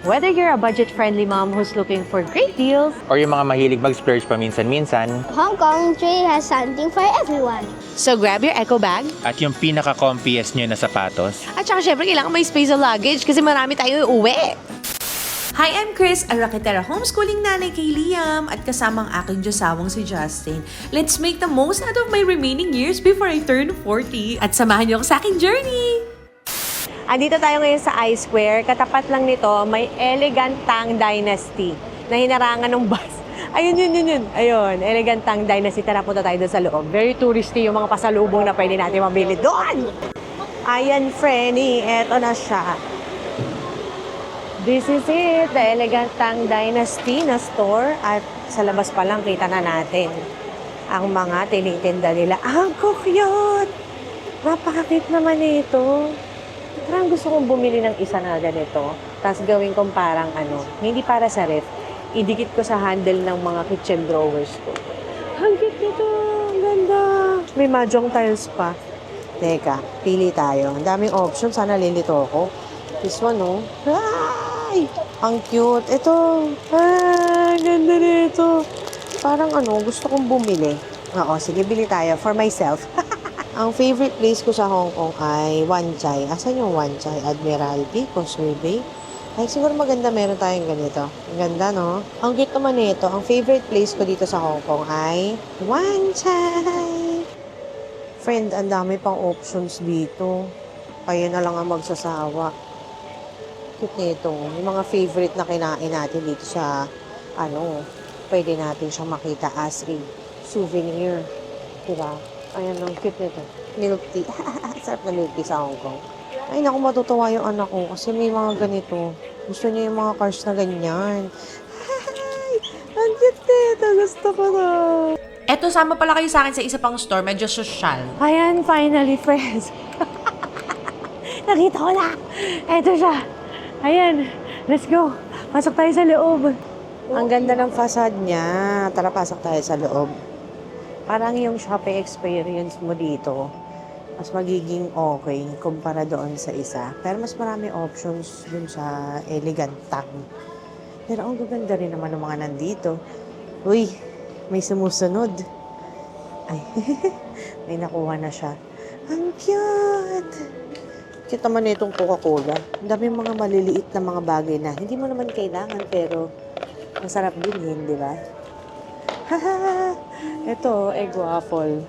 Whether you're a budget-friendly mom who's looking for great deals, Or yung mga mahilig mag-splurge paminsan-minsan. Hong Kong Tree has something for everyone. so grab your eco bag. At yung pinaka-comfiest nyo na sapatos. At saka syempre, kailangan may space sa luggage kasi marami tayong uuwi. Hi, I'm Chris, a Rakitera homeschooling nanay kay Liam at kasama ang aking Diyosawang si Justin. Let's make the most out of my remaining years before I turn 40 at samahan niyo ako sa aking journey! Andito tayo ngayon sa I-Square. Katapat lang nito, may Elegant Tang Dynasty na hinarangan ng bus. Ayun. Ayun, Elegant Tang Dynasty. Tara, punta tayo doon sa loob. Very touristy yung mga pasalubong na pwede natin mabili doon. Ayan, Frenny. Eto na siya. This is it, the Elegant Tang Dynasty na store. At sa labas pa lang, kita na natin ang mga tinitinda nila. Ang cute! Napaka-cute naman ito. Parang gusto kong bumili ng isa na ganito. Tapos gawin kong parang hindi para sa ref. Idikit ko sa handle ng mga kitchen drawers ko. Ang cute nito! Ang ganda! May mahjong tiles pa. Teka, pili tayo. Ang daming options. Sana lilito ako. This one, oh. Ay! Ang cute. Ito. Ang ganda nito. Parang gusto kong bumili. Oo, sige, bili tayo. For myself. Ang favorite place ko sa Hong Kong ay Wan Chai. Asan yung Wan Chai? Admiralty, Causeway Bay. Ay, siguro maganda meron tayong ganito. Ang ganda, no? Ang cute naman nito. Ang favorite place ko dito sa Hong Kong ay Wan Chai. Friend, ang dami pang options dito. Kaya na lang ang magsasawa. Cute nito. Yung mga favorite na kinain natin dito sa, pwede natin siyang makita as a souvenir. Diba? Ayan, ang cute nito. Milk tea. Sarap na milk tea sa Hong Kong. Ay, naku, matutuwa yung anak ko kasi may mga ganito. Gusto niya yung mga cars na ganyan. Ay, ang cute nito. Gusto ko na. Eto, sama pala kayo sa akin sa isa pang store, medyo social. Ayan, finally, friends. Nakita ko na. Eto siya. Ayan, let's go. Pasok tayo sa loob. Ang ganda ng facade niya. Tara, pasok tayo sa loob. Parang yung shopping experience mo dito, mas magiging okay kumpara doon sa isa. Pero mas marami options dun sa Elegant Tang. Pero ang gaganda rin naman ng mga nandito. Uy, may sumusunod. Ay, may nakuha na siya. Ang cute! Cute naman na itong Coca-Cola. Ang dami mga maliliit na mga bagay na hindi mo naman kailangan pero masarap bilhin, di ba? Haha! Ito, egg waffle.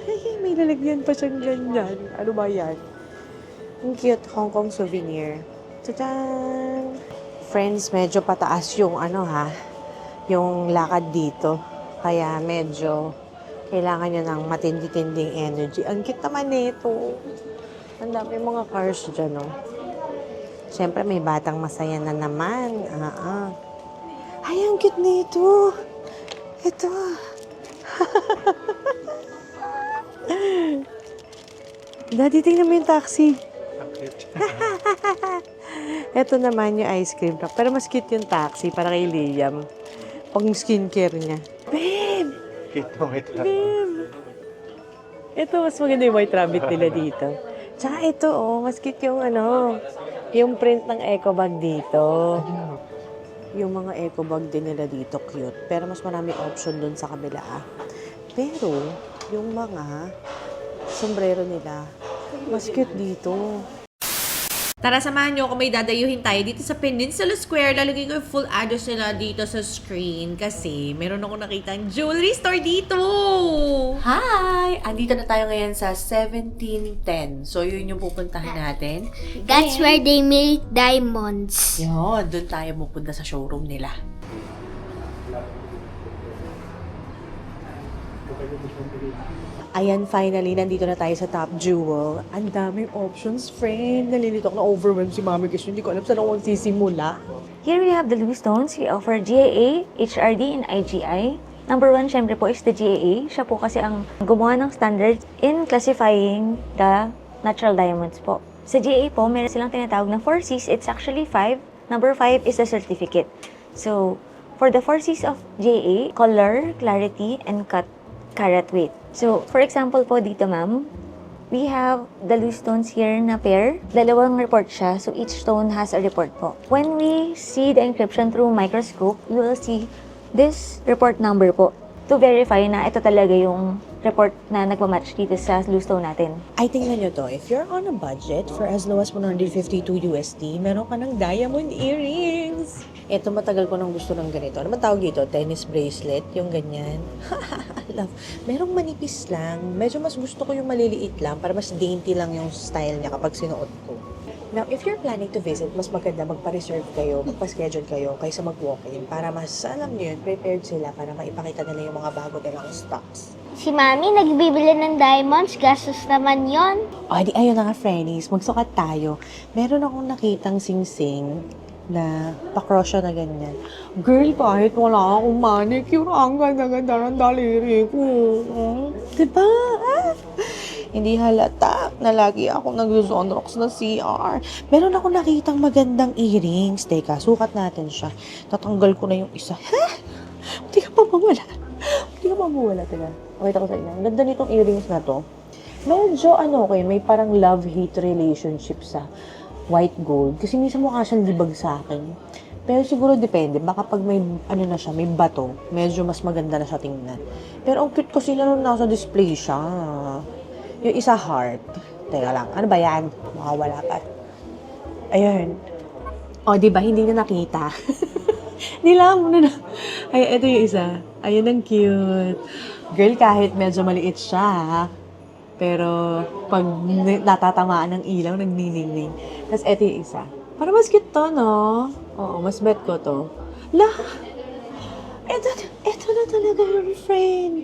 Ay, may lalagyan pa siyang ganyan. Ano ba yan? Ang cute Hong Kong souvenir. Tadaan! Friends, medyo pataas yung yung lakad dito. Kaya medyo kailangan niya ng matindi-tinding energy. Ang cute naman nito. Ang dami mga cars dyan, no? Siyempre, may batang masaya na naman. Ay, ang cute nito. Ito. Daddy, tingnan mo yung taxi. Ito naman yung ice cream truck. Pero mas cute yung taxi para kay Liam. Pang skincare niya. Babe! Babe! Ito, mas maganda yung white rabbit nila dito. Tsaka ito, mas cute yung yung print ng eco bag dito. Yung mga eco bag din nila dito, cute. Pero mas marami option dun sa kabila. Pero, yung mga sombrero nila, mas cute dito. Tara, samahan niyo ako, may dadayuhin tayo dito sa Peninsula Square. Lalagay ko yung full address nila dito sa screen kasi meron ako nakita ang jewelry store dito. Hi! Andito na tayo ngayon sa 1710. So, yun yung pupuntahan natin. That's where they make diamonds. Yun, doon tayo pupunta sa showroom nila. Ayan, finally, nandito na tayo sa Top Jewel. Ang daming options, friend. Nalilito ako na overwhelmed si Mami kasi hindi ko alam saan ako sisimula. Here we have the Louis Stones. We offer GAA, HRD, and IGI. Number one, syempre po, is the GAA. Siya po kasi ang gumawa ng standards in classifying the natural diamonds po. Sa GAA po, meron silang tinatawag na 4 Cs. It's actually 5. Number 5 is the certificate. So, for the 4 Cs of GAA, color, clarity, and carat weight. So, for example po dito, ma'am, We have the loose stones here na pair. Dalawang report siya, so each stone has a report po. When we see the encryption through microscope, you will see this report number po to verify na ito talaga yung report na nagmamatch dito sa loose stone natin. Ay, tingnan nyo to. If you're on a budget for as low as 152 USD, meron ka ng diamond earrings. Ito, matagal ko nang gusto ng ganito. Ano man tawag dito? Tennis bracelet? Yung ganyan. Love. Merong manipis lang. Medyo mas gusto ko yung maliliit lang para mas dainty lang yung style niya kapag sinuot ko. Now, if you're planning to visit, mas maganda magpa-reserve kayo, magpa-schedule kayo kaysa mag-walk-in para mas, alam niyo yun, prepared sila para maipakita nila yung mga bago nilang stocks. Si Mami nagbibili ng diamonds, gastos naman yon. O, di ayun na nga, friendies. Magsukat tayo. Meron akong nakitang sing-sing na pakrosyo na ganyan. Girl, kahit wala akong manicure, ang ganda-ganda ng daliri ko. Diba? Hindi halata na lagi ako nag-Zonrox na CR. Meron ako nakitang magandang earrings. Teka, sukat natin siya. Tatanggal ko na yung isa. Ha? Hindi ka pa mawala. Hindi ka pa mawala. Teka, pakita ko sa inyo. Ang ganda nitong earrings na to. Medyo may parang love-hate relationship sa white gold. Kasi minsan mukha siyang libag sa akin. Pero siguro depende. Baka pag may, na siya, may bato, medyo mas maganda na siya tingnan. Pero ang cute kasi na nung nasa display siya. Yung isa heart. Teka lang. Ano ba yan? Makawala pa. Ayun. O, diba? Hindi na nakita. Nilam mo na. Ay, ito yung isa. Ayun, ang cute. Girl, kahit medyo maliit siya, pero pag natatamaan ng ilaw, nagniningning. Tapos ito yung isa. Para mas cute to, no? Oo, mas bet ko to. La! Ito na talaga yung friend.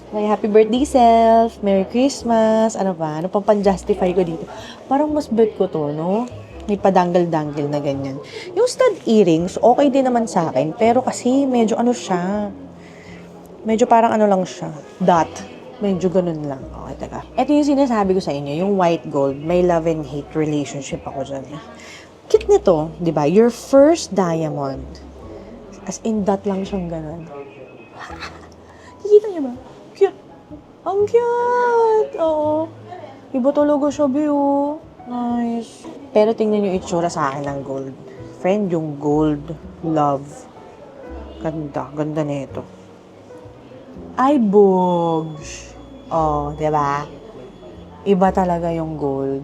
May happy birthday self, Merry Christmas, ano ba? Ano pang pan-justify ko dito? Parang mas bet ko to, no? May padanggal-dangal na ganyan. Yung stud earrings, okay din naman sa akin, pero kasi medyo siya. Medyo parang lang siya. Dot. Medyo ganun lang. Okay, teka. Ito yung sinasabi ko sa inyo, yung white gold, may love and hate relationship ako dyan. Cute nito, di ba? Your first diamond. As in, dot lang siyang ganun. Kikita niyo ba? Cute. Ang cute! Oo. Iba talaga siya, Bio. Nice. Pero tingnan yung itsura sa akin ng gold. Friend, yung gold. Love. Ganda. Ganda nito. Ay, bogs. Oh, diba? Iba talaga yung gold.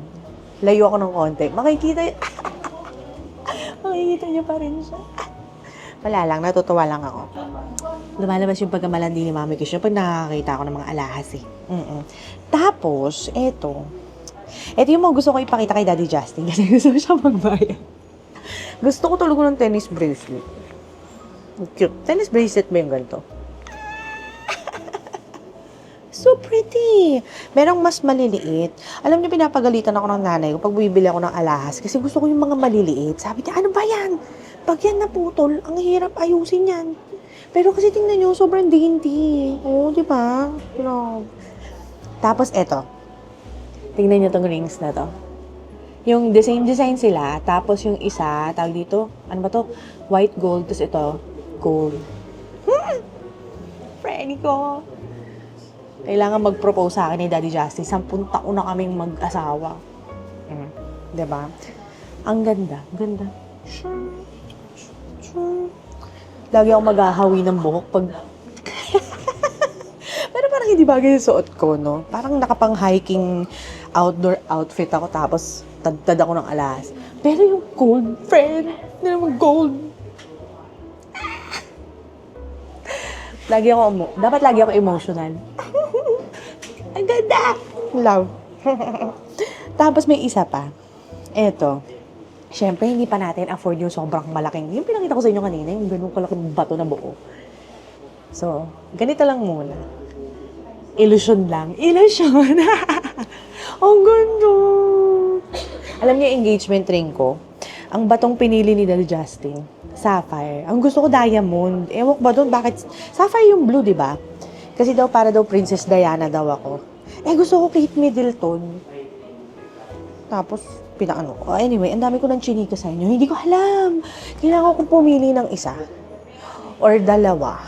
Layo ako ng konti. Makikita niyo pa rin siya. Wala lang, natutuwa lang ako. Lumalabas yung pagkamalandi ni Mami Kish pag nakakita ako ng mga alahas eh. Tapos, ito yung mga gusto ko ipakita kay Daddy Justin kasi gusto ko siya magbayad. Gusto ko talaga ng tennis bracelet. Cute. Tennis bracelet ba yung ganito? So pretty. Merong mas maliliit. Alam niyo, pinapagalitan ako ng nanay ko pag bibili ako ng alahas kasi gusto ko yung mga maliliit. Sabi niya, ano ba yan? Pag yan naputol, ang hirap ayusin yan. Pero kasi tingnan niyo, sobrang dainty. Oo, di ba? Tapos eto. Tingnan niyo tong rings na to. Yung design sila, tapos yung isa, tawag dito, ano ba to? White gold, tapos ito, gold. Friend ko. Kailangan mag-propose sa akin ni Daddy Justin. 10 taon na kaming mag-asawa. Diba? Ang ganda. Ganda. Lagi ako maghahawi ng buhok pag... Pero parang hindi bagay sa suot ko, no? Parang nakapang-hiking outdoor outfit ako tapos tad ako ng alas. Pero yung gold, friend, hindi naman gold. Dapat lagi ako emotional. Ang ganda! Love. Tapos may isa pa. Eto. Siyempre, hindi pa natin afford yung sobrang malaking. Yung pinakita ko sa inyo kanina, yung ganun kalaking bato na buo. So, ganito lang muna. Illusion lang. Illusion! Ang ganda! Alam niyo, engagement ring ko, ang batong pinili ni Daddy Justin, sapphire. Ang gusto ko diamond. Ewan ko ba doon, bakit? Sapphire yung blue, di ba? Kasi daw, para daw Princess Diana daw ako. Gusto ko Kate Middleton. Tapos, pinaano ko. Anyway, ang dami ko ng chinika sa inyo. Hindi ko alam. Kailangan ko pumili ng isa. Or dalawa.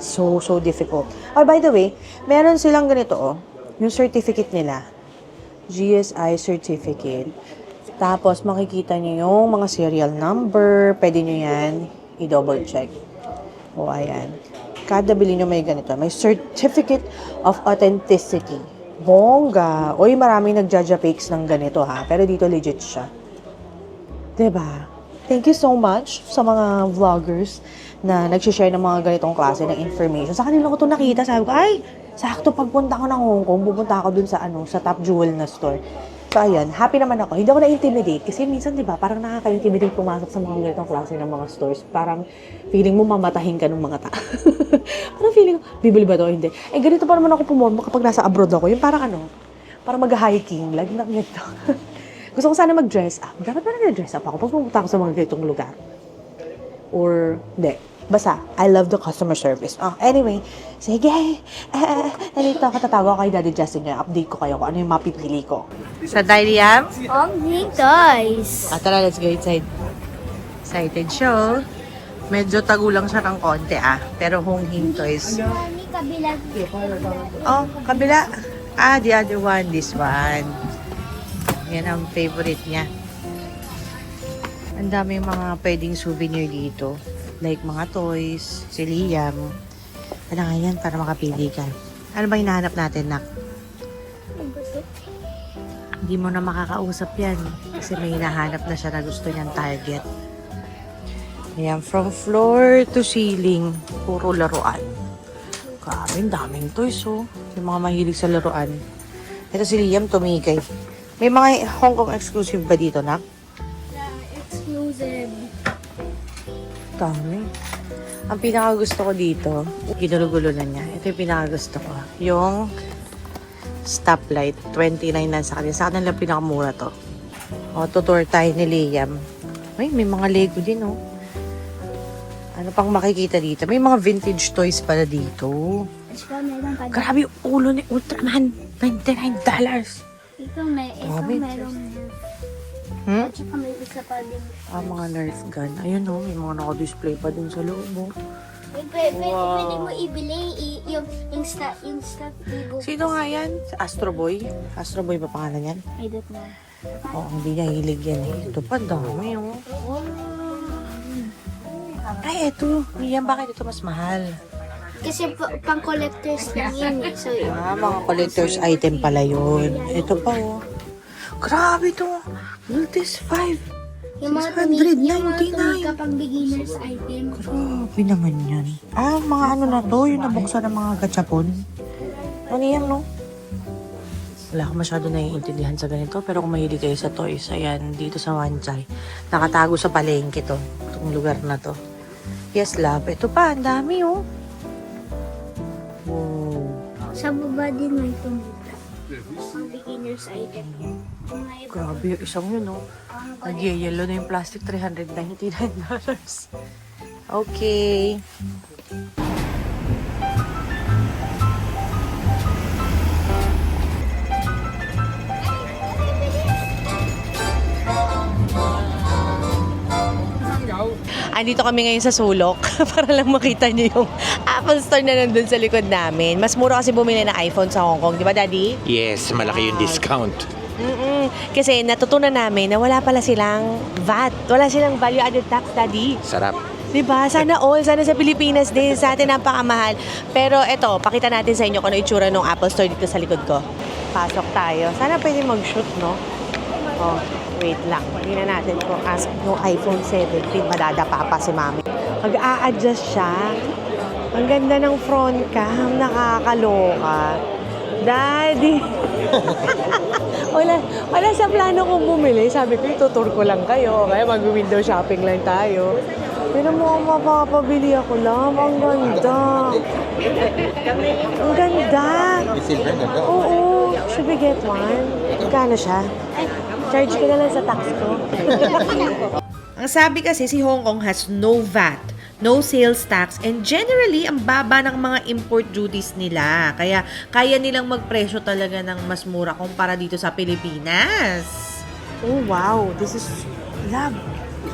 So difficult. Or by the way, meron silang ganito, yung certificate nila. GSI certificate. Tapos, makikita nyo yung mga serial number. Pwede nyo yan i-double check. O, ayan. Kada bili nyo may ganito. May certificate of authenticity. Bongga. Uy, maraming nagjaja-fakes ng ganito ha. Pero dito legit siya. Diba? Thank you so much sa mga vloggers na nag-share ng mga ganitong klase ng information. Sa kanila ko ito nakita. Sabi ko, ay, sakto pagpunta ko ng Hong Kong, pupunta ako dun sa sa Top Jewel na store. So, ayan, happy naman ako. Hindi ako na-intimidate kasi minsan, di ba, parang nakaka-intimidate pumasok sa mga ganitong klase ng mga stores. Parang feeling mo mamatahin ka ng mga tao. Parang feeling ko, bibili ba ito? Hindi. Eh, ganito pa naman ako pumorma kapag nasa abroad ako. Yung parang parang mag-hiking. Lagi na ganito. Gusto ko sana mag-dress up. Dapat ba nag-dress up ako pag pumunta ako sa mga ganitong lugar? Or, hindi. Basta, I love the customer service. Anyway, sige. Nalito ako, tatawa ko kay Daddy Justin niya. Update ko kayo kung ano yung mapipili ko. Sa Diary Am? Only toys. Tara, let's go inside. Excited siya, oh. Medyo tagulang siya ng konti, Pero Hong Hing Toys. Mami, kabilang. Oh, kabila. The other one. This one. Yan ang favorite niya. Ang dami mga pwedeng souvenir dito. Like mga toys, si Liam. Ano nga yan para makapili ka? Ano ba hinahanap natin, Nak? Hindi mo na makakausap yan. Kasi may hinahanap na siya na gusto niyang target. Ayan, from floor to ceiling, puro laruan. Grabe, daming toys, oh. Yung mga mahilig sa laruan. Ito si Liam, tumigay. May mga Hong Kong exclusive ba dito, Nak? Exclusive. Dami. Ang pinakagusto ko dito, ginulo-gulo na niya. Ito yung pinakagusto ko. Yung stoplight, 29 na sa kanila. Sa kanila pinakamura to. O, tutor tayo ni Liam. Ay, may mga Lego din, oh. Ano pang makikita dito? May mga vintage toys pala dito. At saka meron ka. Grabe yung ulo ni Ultraman. $99. Ito meron. At saka may isa pa din. Mga Nerf gun. Ayun, oh. May mga naka-display pa dun sa loob, oh. Pwede mo ibili yung stock Lego. Sino nga yan? Astro Boy? Astro Boy ba pangalan yan? I don't know. Oo, hindi niya hilig yan eh. Ito pa, dami oh. Ay, eto. Yan, bakit ito mas mahal? Kasi pang collectors lang yan eh. So, Mga collector's item pala yun. Ito pa oh. Grabe to. Multis 5. yung mga 699. pang beginners item. Grabe naman yan. Mga ano na to, yung nabuksan ng mga gachapon. Ano yan, no? Wala ko masyado naiintindihan sa ganito, pero kung mahilig kayo sa toys, ayan, dito sa Wanchay. Nakatago sa palengke to, itong lugar na to. Yes, love. Ito pa, ang dami, oh. Wow. Sa baba din may tumita. Pang beginners item. Grabe yung isang yun, oh. Nag-yellow na yung plastic, $399. Okay. Andito kami ngayon sa sulok para lang makita niyo yung Apple Store na nandun sa likod namin. Mas mura kasi bumili ng iPhone sa Hong Kong, di ba, Daddy? Yes, malaki yung discount. Kasi natutunan namin na wala pala silang VAT. Wala silang value-added tax, Daddy. Sarap. Diba? Sana sana sa Pilipinas din. Sa atin napakamahal. Pero eto, pakita natin sa inyo kung ano itsura ng Apple Store dito sa likod ko. Pasok tayo. Sana pwede mag-shoot, no? Oh, wait lang. Tingnan natin kung yung iPhone 17 madadapa pa si Mami. Mag-a-adjust siya. Ang ganda ng front cam. Nakakaloka. Daddy! wala sa plano kong bumili. Sabi ko, itutur ko lang kayo. Kaya mag-window shopping lang tayo. Pero mo, mapapabili ako lang. Ang ganda. Ang ganda. Oo. Should we get one? Magkano siya? Charge ko na lang sa tax ko. Ang sabi kasi si Hong Kong has no VAT, no sales tax, and generally, ang baba ng mga import duties nila. Kaya kaya nilang magpresyo talaga ng mas mura kumpara dito sa Pilipinas. Oh, wow. This is love.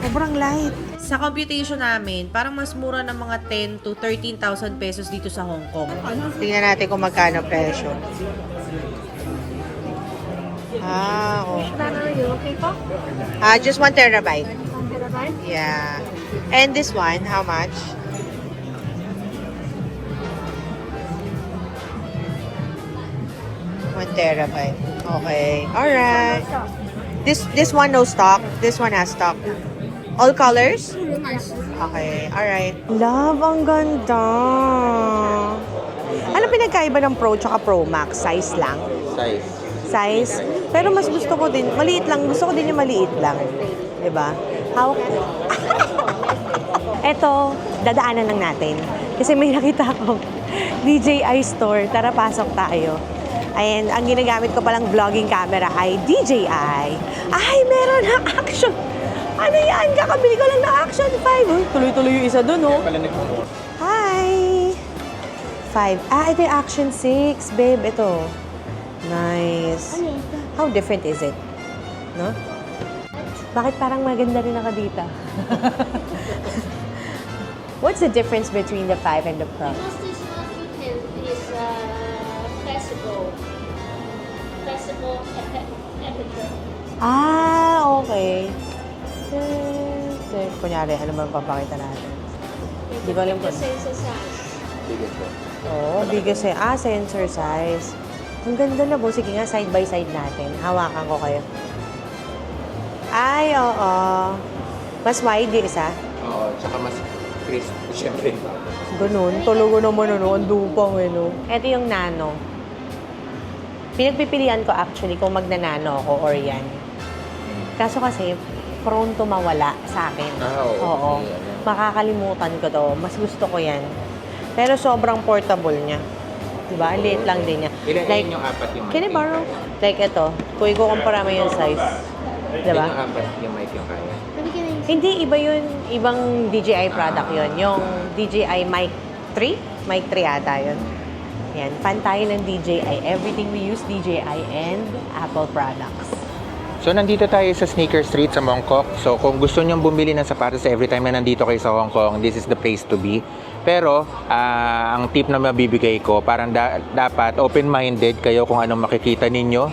Sobrang light. Sa computation namin, parang mas mura ng mga 10 to 13,000 pesos dito sa Hong Kong. Tingnan natin kung magkano presyo. Okay po? Just 1 terabyte. Yeah. And this one, how much? One terabyte. Okay. Alright. This one no stock. This one has stock. All colors? Okay. Alright. Love, ang ganda. Ano pinagkaiba ng Pro tsaka Pro Max? Size lang? Size. Pero mas gusto ko din, maliit lang. Gusto ko din yung maliit lang. Diba? How? Eto, dadaanan lang natin. Kasi may nakita akong DJI store. Tara, pasok tayo. Ayan, ang ginagamit ko palang vlogging camera ay DJI. Ay, meron na action. Ano yan? Kakabili ko lang ng Action 5. Oh, tuloy-tuloy yung isa dun, oh. Hi! 5. Ito yung Action 6, babe. Ito. Nice. How different is it? No? Bakit parang maganda rin ako dito? What's the difference between the 5 and the Pro? Because this one is flexible. Flexible aperture. Okay. Kunyari, ano man papakita natin? Hindi ko alam The kung... sensor size. Oo, biggest sensor size. Ang ganda na po. Sige nga, side by side natin. Hawakan ko kayo. Ay, oo. Mas wide yung isa. Oo, tsaka mas crisp. Siyempre. Ganun. Talaga naman ano. Ang dupang no. Ito yung nano. Pinagpipilian ko actually kung magnanano ako or yan. Kaso kasi, prone to mawala sa akin. Oo. Makakalimutan ko to. Mas gusto ko yan. Pero sobrang portable niya. Diba? Ang liit lang din niya. Ilan yung apat yung mic? Can I borrow? Like ito. Kung ikukumpara mo yung size. Diba? Ilan yung apat yung mic yung kaya? Hindi, iba yun. Ibang DJI product yun. Yung DJI Mic 3? Mic 3 ata yun. Yan. Fan tayo ng DJI. Everything we use DJI and Apple products. So, nandito tayo sa Sneaker Street sa Mongkok. So, kung gusto nyong bumili ng sapatos every time na nandito kayo sa Hong Kong, this is the place to be. Pero, ang tip na mabibigay ko, parang dapat open-minded kayo kung anong makikita ninyo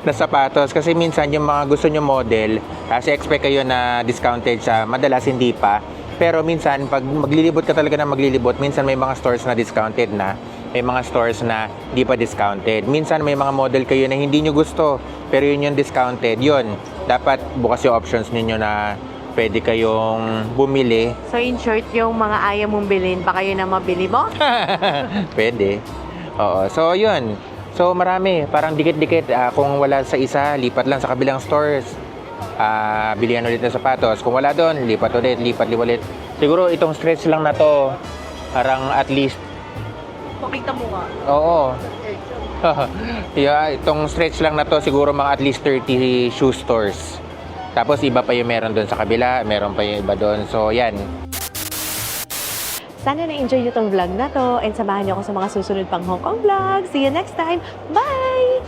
na sapatos. Kasi minsan yung mga gusto nyo model, kasi expect kayo na discounted siya, madalas hindi pa. Pero minsan, pag maglilibot ka talaga na maglilibot, minsan may mga stores na discounted na, may mga stores na hindi pa discounted. Minsan may mga model kayo na hindi nyo gusto, pero yun yung discounted. Yun, dapat bukas yung options ninyo na pwede kayong bumili. So in short, yung mga ayaw mong bilhin, baka yun ang mabili mo? Pwede. Oo. So, yun. So, marami. Parang dikit-dikit. Kung wala sa isa, lipat lang sa kabilang stores. Bilihan ulit ng sapatos. Kung wala doon, lipat ulit. Siguro itong stretch lang na to, parang at least... Pakita mo nga. Oo. Yeah, itong stretch lang na to, siguro mga at least 30 shoe stores. Tapos iba pa yung meron doon sa kabila, meron pa yung iba doon. So, yan. Sana na-enjoy nyo tong vlog na to and samahan nyo ako sa mga susunod pang Hong Kong vlog. See you next time. Bye!